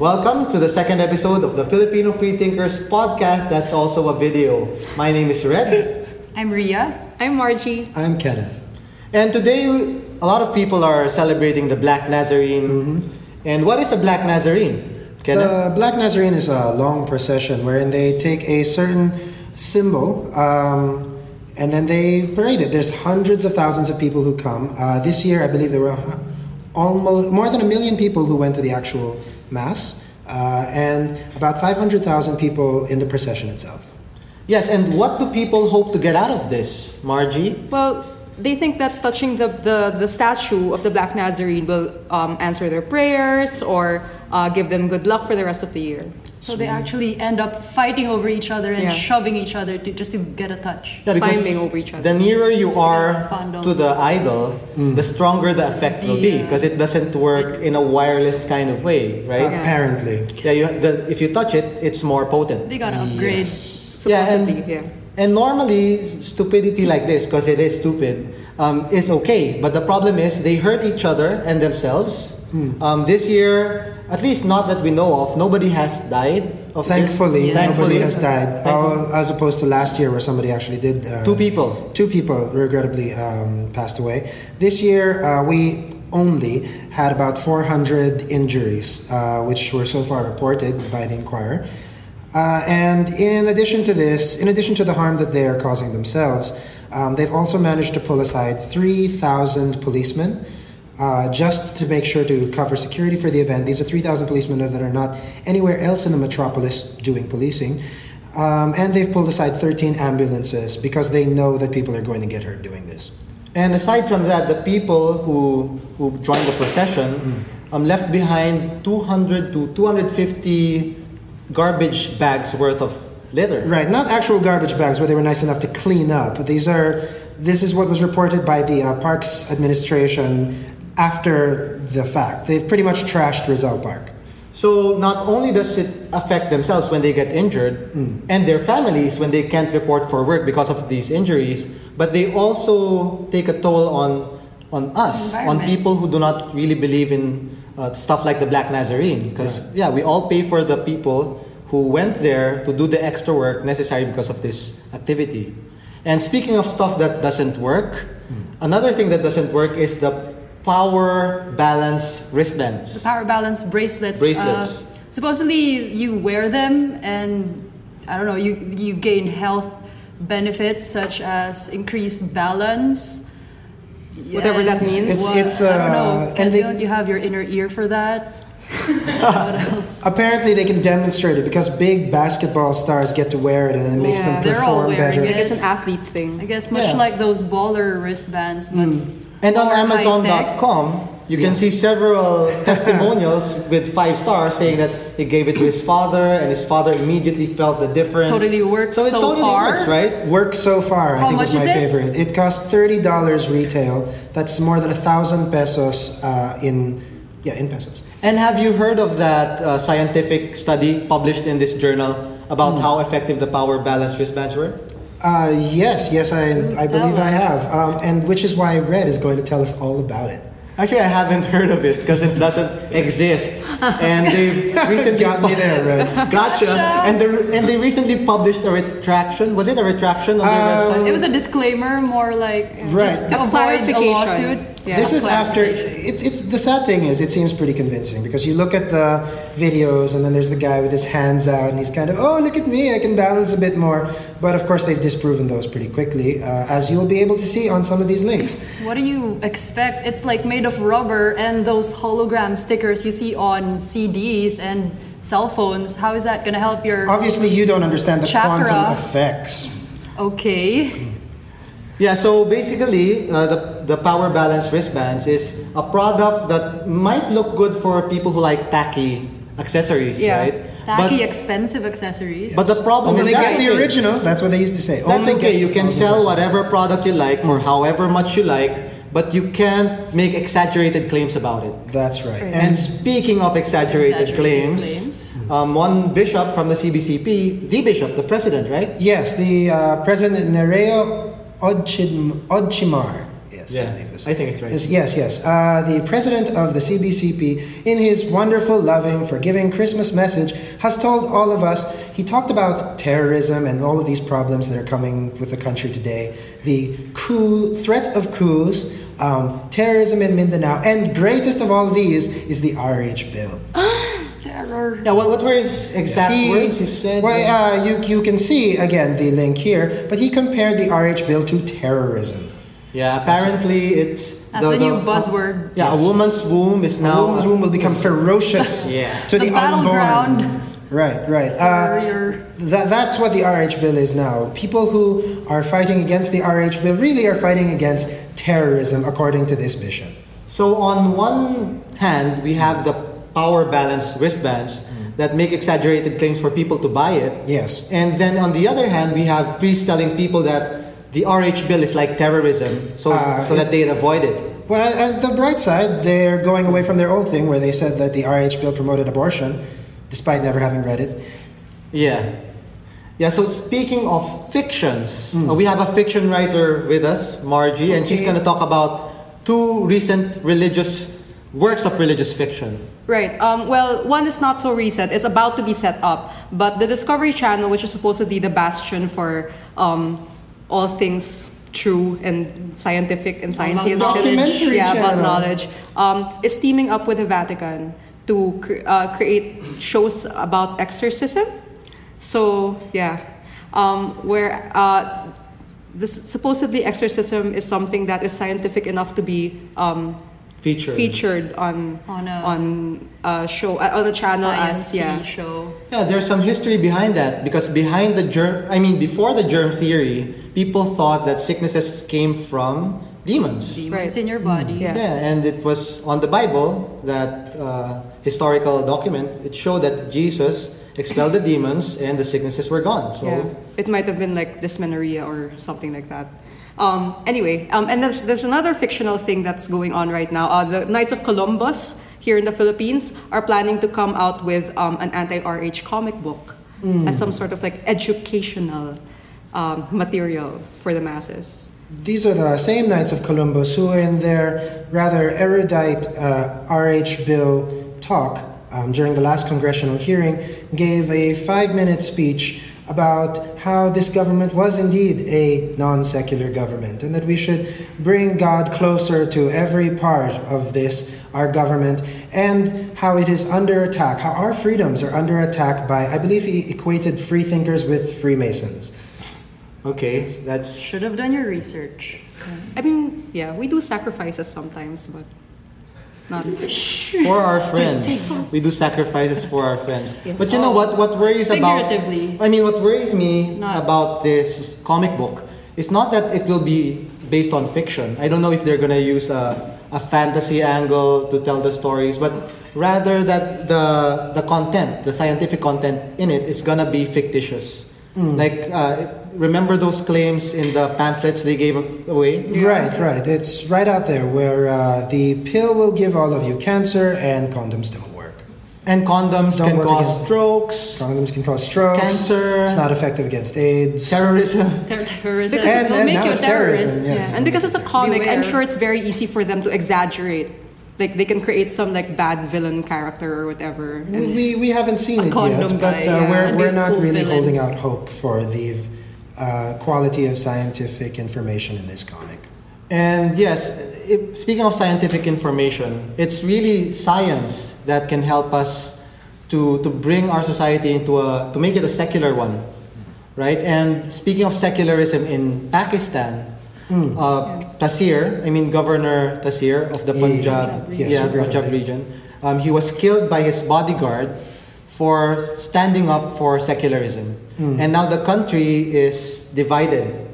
Welcome to the second episode of the Filipino Freethinkers podcast that's also a video. My name is Red. I'm Ria. I'm Margie. I'm Kenneth. And today, a lot of people are celebrating the Black Nazarene. Mm-hmm. And what is a Black Nazarene? Kenneth? The Black Nazarene is a long procession wherein they take a certain symbol and then they parade it. There's hundreds of thousands of people who come. This year, I believe there were almost more than 1 million people who went to the actual Mass, and about 500,000 people in the procession itself. Yes, and what do people hope to get out of this, Margie? Well, they think that touching the statue of the Black Nazarene will answer their prayers or give them good luck for the rest of the year. So they actually end up fighting over each other and shoving each other just to get a touch. Yeah, climbing over each other. The nearer you are to the idol, the stronger the effect will be because it doesn't work in a wireless kind of way, right? Apparently. Yeah, if you touch it, it's more potent. They gotta upgrade. Supposedly, and normally, stupidity like this, because it is stupid, is okay. But the problem is they hurt each other and themselves. This year, at least not that we know of, nobody has died. Thankfully, nobody has died. As opposed to last year where somebody actually did. Two people regrettably passed away. This year, we only had about 400 injuries, which were so far reported by the Inquirer. And in addition to this, in addition to the harm that they are causing themselves, they've also managed to pull aside 3,000 policemen just to make sure to cover security for the event. These are 3,000 policemen that are not anywhere else in the metropolis doing policing. And they've pulled aside 13 ambulances because they know that people are going to get hurt doing this. And aside from that, the people who joined the procession left behind 200 to 250 garbage bags worth of litter. Right, not actual garbage bags where they were nice enough to clean up. This is what was reported by the Parks Administration after the fact. They've pretty much trashed Rizal Park. So not only does it affect themselves when they get injured and their families when they can't report for work because of these injuries, but they also take a toll on us, on people who do not really believe in stuff like the Black Nazarene. Because we all pay for the people who went there to do the extra work necessary because of this activity. And speaking of stuff that doesn't work, another thing that doesn't work is the power balance wristbands. The power balance bracelets. Supposedly you wear them and I don't know, you gain health benefits such as increased balance. Whatever that means. I don't know. Don't you have your inner ear for that? What else? Apparently they can demonstrate it because big basketball stars get to wear it and it makes them perform better. It's an athlete thing. I guess much like those baller wristbands, but and on Amazon.com you can see several testimonials with 5 stars saying that he gave it to his father and his father immediately felt the difference. Totally works so totally far. Works, right? Works so far, I think was my favorite. It cost $30 retail. That's more than 1,000 pesos in pesos. And have you heard of that scientific study published in this journal about how effective the power balance wristbands were? Yes, I believe I have. And which is why Red is going to tell us all about it. Actually, I haven't heard of it because it doesn't exist. And they recently got me there, Red. Gotcha. And they recently published a retraction. Was it a retraction on their website? It was a disclaimer, more like just to avoid a lawsuit. Yeah, this is after. It's the sad thing is it seems pretty convincing because you look at the videos and then there's the guy with his hands out and he's kind of, oh, look at me, I can balance a bit more. But of course they've disproven those pretty quickly, as you'll be able to see on some of these links. What do you expect? It's like made of rubber and those hologram stickers you see on CDs and cell phones. How is that going to help your Obviously you don't understand the chakra? Quantum effects. Okay. Yeah, so basically, the power balance wristbands is a product that might look good for people who like tacky accessories, right? Tacky, expensive accessories. But the problem Only is get the original. That's what they used to say. That's okay. You can sell whatever product you like for however much you like, but you can't make exaggerated claims about it. That's right. And speaking of exaggerated claims, one bishop from the CBCP, the bishop, the president, right? Yes, the President Nereo Odchimar. Yes, Yeah, I think it's right. Yes. The president of the CBCP, in his wonderful, loving, forgiving Christmas message, has told all of us, he talked about terrorism and all of these problems that are coming with the country today, the threat of coups, terrorism in Mindanao, and greatest of all these is the RH bill. Terror. Yeah, what were his exact words? He said. Well, you can see again the link here, but he compared the RH bill to terrorism. Yeah, apparently it's That's the new buzzword. Yeah, Yes. a woman's womb is now. A woman's womb will become ferocious Yeah. to the, The battleground. unborn. Right. Warrior. That's what the RH bill is now. People who are fighting against the RH bill really are fighting against terrorism, according to this bishop. So on one hand, we have the power balance wristbands that make exaggerated claims for people to buy it. Yes. And then on the other hand, we have priests telling people that the RH bill is like terrorism, so that they avoid it. Well, at the bright side, they're going away from their old thing where they said that the RH bill promoted abortion, despite never having read it. Yeah. Yeah, so speaking of fictions, we have a fiction writer with us, Margie, and she's going to talk about two recent works of religious fiction. Right. Well, one is not so recent. It's about to be set up. But the Discovery Channel, which is supposedly the bastion for all things true and scientific and sciencey and documentary about channel. knowledge, is teaming up with the Vatican to create shows about exorcism. So where supposedly exorcism is something that is scientific enough to be featured on a show on a channel as show. Yeah, there's some history behind that because before the germ theory, people thought that sicknesses came from demons. Demons in your body. Yeah. Yeah, and it was on the Bible, that historical document, it showed that Jesus expelled the demons and the sicknesses were gone. So it might have been like dysmenorrhea or something like that. And there's another fictional thing that's going on right now. The Knights of Columbus here in the Philippines are planning to come out with an anti-RH comic book as some sort of like educational material for the masses. These are the same Knights of Columbus who, in their rather erudite RH bill talk during the last congressional hearing, gave a 5-minute speech about how this government was indeed a non-secular government and that we should bring God closer to every part of our government, and how it is under attack, how our freedoms are under attack by, I believe he equated freethinkers with Freemasons. okay, that's Should have done your research. I mean, we do sacrifices sometimes, but not. for our friends. We do sacrifices for our friends. Yes. But you know what worries Figuratively. what worries me Not. about this comic book is not that it will be based on fiction. I don't know if they're going to use a fantasy angle to tell the stories, but rather that the content, the scientific content in it is going to be fictitious. Like remember those claims in the pamphlets they gave away? Right. It's right out there where the pill will give all of you cancer and condoms don't work. And condoms Don't can work cause against- strokes, Condoms can cause strokes. Cancer. It's not effective against AIDS. terrorism. Terrorism. Because It'll make now you a it's terrorism, terrorist. yeah. And because it's a comic, I'm Beware. sure it's very easy for them to exaggerate. Like they can create some like bad villain character or whatever. And We haven't seen A it condom yet, but guy, yeah. we're And a not cool really villain. holding out hope for the quality of scientific information in this comic. And yes, speaking of scientific information, it's really science that can help us to bring our society to make it a secular one, right? And speaking of secularism in Pakistan, Governor Tasir of the Punjab, regrettably. region, he was killed by his bodyguard for standing up for secularism. And now the country is divided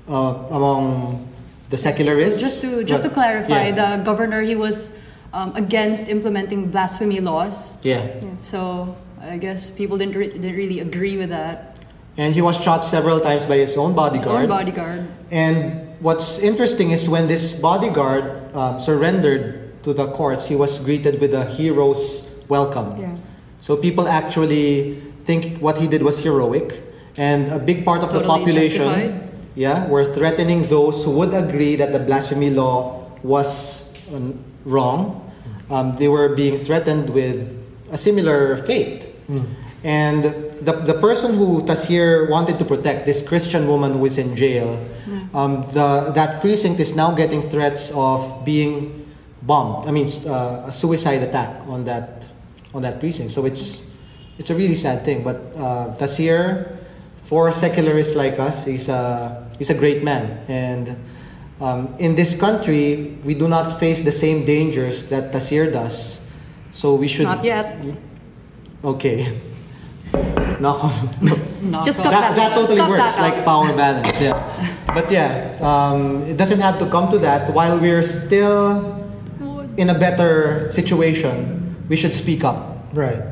among the secularists. Just to clarify, Yeah. the governor, he was against implementing blasphemy laws. Yeah. So I guess people didn't really agree with that. And he was shot several times by his own His own bodyguard. bodyguard. And what's interesting is when this bodyguard surrendered to the courts, he was greeted with a hero's welcome. Yeah. So people actually think what he did was heroic, and a big part of the Totally population, justified. were threatening those who would agree that the blasphemy law was wrong. They were being threatened with a similar fate. And the person who Tasir wanted to protect, this Christian woman who is in jail, that precinct is now getting threats of being bombed. I mean, a suicide attack on that precinct. So it's a really sad thing. But Tasir, for secularists like us, he's a great man. And in this country, we do not face the same dangers that Tasir does. So we should... Not yet. Okay. Knock on. No. Just cut that. That totally Just cut works, that like power balance. Yeah. But it doesn't have to come to that. While we're still in a better situation, we should speak up. Right.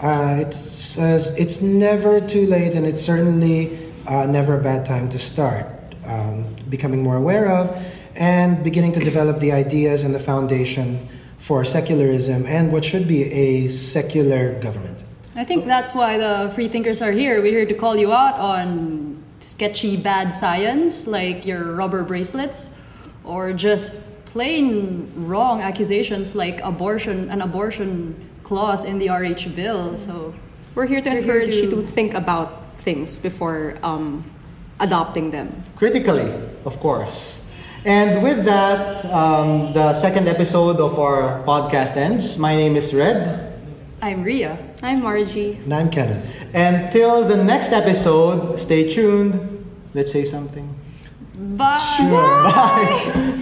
It's never too late, and it's certainly never a bad time to start becoming more aware of and beginning to develop the ideas and the foundation for secularism and what should be a secular government. I think that's why the Freethinkers are here. We're here to call you out on sketchy bad science like your rubber bracelets, or just plain wrong accusations like an abortion clause in the RH bill. So we're here to encourage you to think about things before adopting them. Critically, of course. And with that, the second episode of our podcast ends. My name is Red. I'm Ria. I'm Margie. And I'm Kenneth. And till the next episode, stay tuned. Let's say something. Bye. Sure. Bye.